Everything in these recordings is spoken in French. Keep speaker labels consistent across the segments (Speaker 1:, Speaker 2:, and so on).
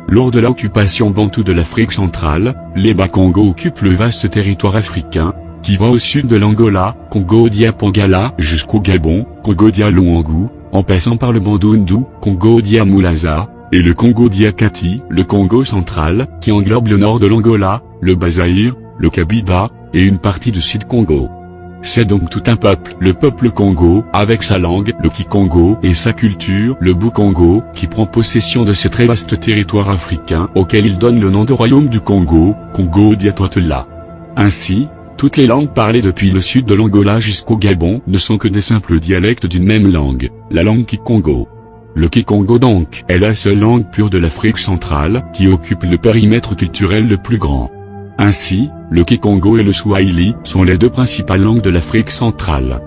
Speaker 1: Lors de l'occupation bantoue de l'Afrique centrale, les Bas-Congo occupent le vaste territoire africain, qui va au sud de l'Angola, Congo-Dia-Pangala jusqu'au Gabon, Congo-Dia-Luangu, en passant par le Bandundu, Congo-Dia-Moulaza, et le Congo-Dia-Kati, le Congo central, qui englobe le nord de l'Angola, le Bas-Zaïre, le Kabila, et une partie du Sud-Congo. C'est donc tout un peuple, le peuple Congo, avec sa langue, le Kikongo, et sa culture, le Bou-Congo, qui prend possession de ce très vaste territoire africain, auquel il donne le nom de royaume du Congo, Congo-Dia-Toitela. Ainsi, toutes les langues parlées depuis le sud de l'Angola jusqu'au Gabon ne sont que des simples dialectes d'une même langue, la langue Kikongo. Le Kikongo donc est la seule langue pure de l'Afrique centrale, qui occupe le périmètre culturel le plus grand. Ainsi, le Kikongo et le Swahili sont les deux principales langues de l'Afrique centrale.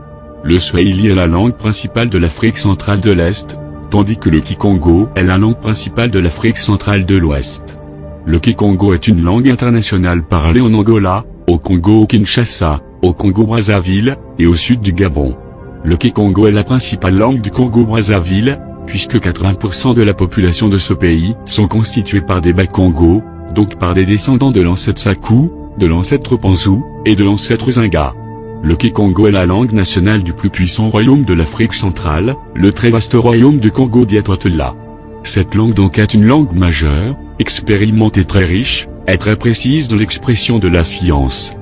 Speaker 1: Le Swahili est la langue principale de l'Afrique centrale de l'Est, tandis que le Kikongo est la langue principale de l'Afrique centrale de l'Ouest. Le Kikongo est une langue internationale parlée en Angola, au Congo-Kinshasa, au Congo-Brazzaville, et au sud du Gabon. Le Kikongo est la principale langue du Congo-Brazzaville, puisque 80% de la population de ce pays sont constitués par des Bas-Congo, donc par des descendants de l'ancêtre Sakou, de l'ancêtre Panzou, et de l'ancêtre Zinga. Le Kikongo est la langue nationale du plus puissant royaume de l'Afrique centrale, le très vaste royaume du Congo-Dia-Toitela. Cette langue donc est une langue majeure, expérimentée, très riche, est très précise dans l'expression de la science.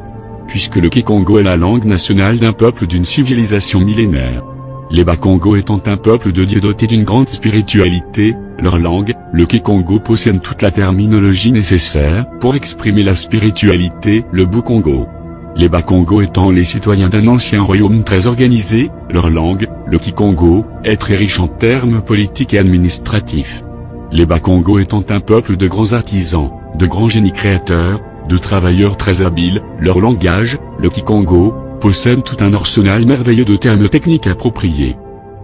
Speaker 1: Puisque le Kikongo est la langue nationale d'un peuple d'une civilisation millénaire. Les Bas-Congo étant un peuple de dieux doté d'une grande spiritualité, leur langue, le Kikongo, possède toute la terminologie nécessaire pour exprimer la spiritualité, le Bou-Congo. Les Bas-Congo étant les citoyens d'un ancien royaume très organisé, leur langue, le Kikongo, est très riche en termes politiques et administratifs. Les Bas-Congo étant un peuple de grands artisans, de grands génies créateurs, de travailleurs très habiles, leur langage, le Kikongo, possède tout un arsenal merveilleux de termes techniques appropriés.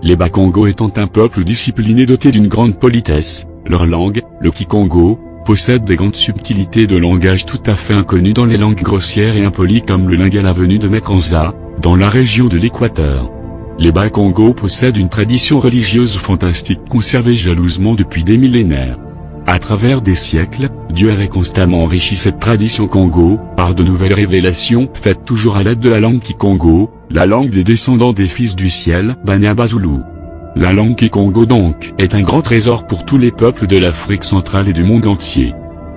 Speaker 1: Les Bas-Congo étant un peuple discipliné doté d'une grande politesse, leur langue, le Kikongo, possède des grandes subtilités de langage tout à fait inconnues dans les langues grossières et impolies comme le lingala venu de Mekanza, dans la région de l'Équateur. Les Bas-Congo possèdent une tradition religieuse fantastique conservée jalousement depuis des millénaires. À travers des siècles, Dieu avait constamment enrichi cette tradition Congo, par de nouvelles révélations faites toujours à l'aide de la langue Kikongo, la langue des descendants des fils du ciel, Banyabazulu. La langue Kikongo donc, est un grand trésor pour tous les peuples de l'Afrique centrale et du monde entier.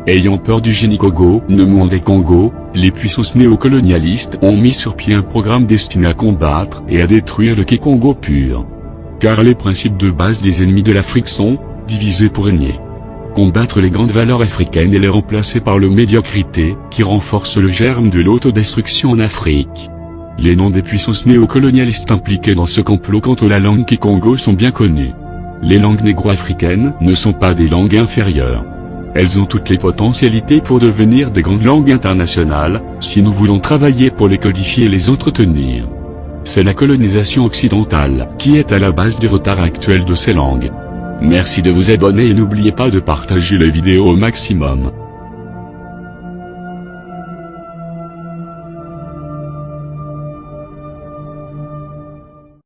Speaker 1: Ayant peur du génie Congo, des Congo, les puissances néocolonialistes ont mis sur pied un programme destiné à combattre et à détruire le Kikongo pur. Car les principes de base des ennemis de l'Afrique sont, diviser pour régner. Combattre les grandes valeurs africaines et les remplacer par le médiocrité, qui renforce le germe de l'autodestruction en Afrique. Les noms des puissances néocolonialistes impliquées dans ce complot quant à la langue Kikongo sont bien connus. Les langues négro-africaines ne sont pas des langues inférieures. Elles ont toutes les potentialités pour devenir des grandes langues internationales, si nous voulons travailler pour les codifier et les entretenir. C'est la colonisation occidentale qui est à la base du retard actuel de ces langues. Merci de vous abonner et n'oubliez pas de partager la vidéo au maximum.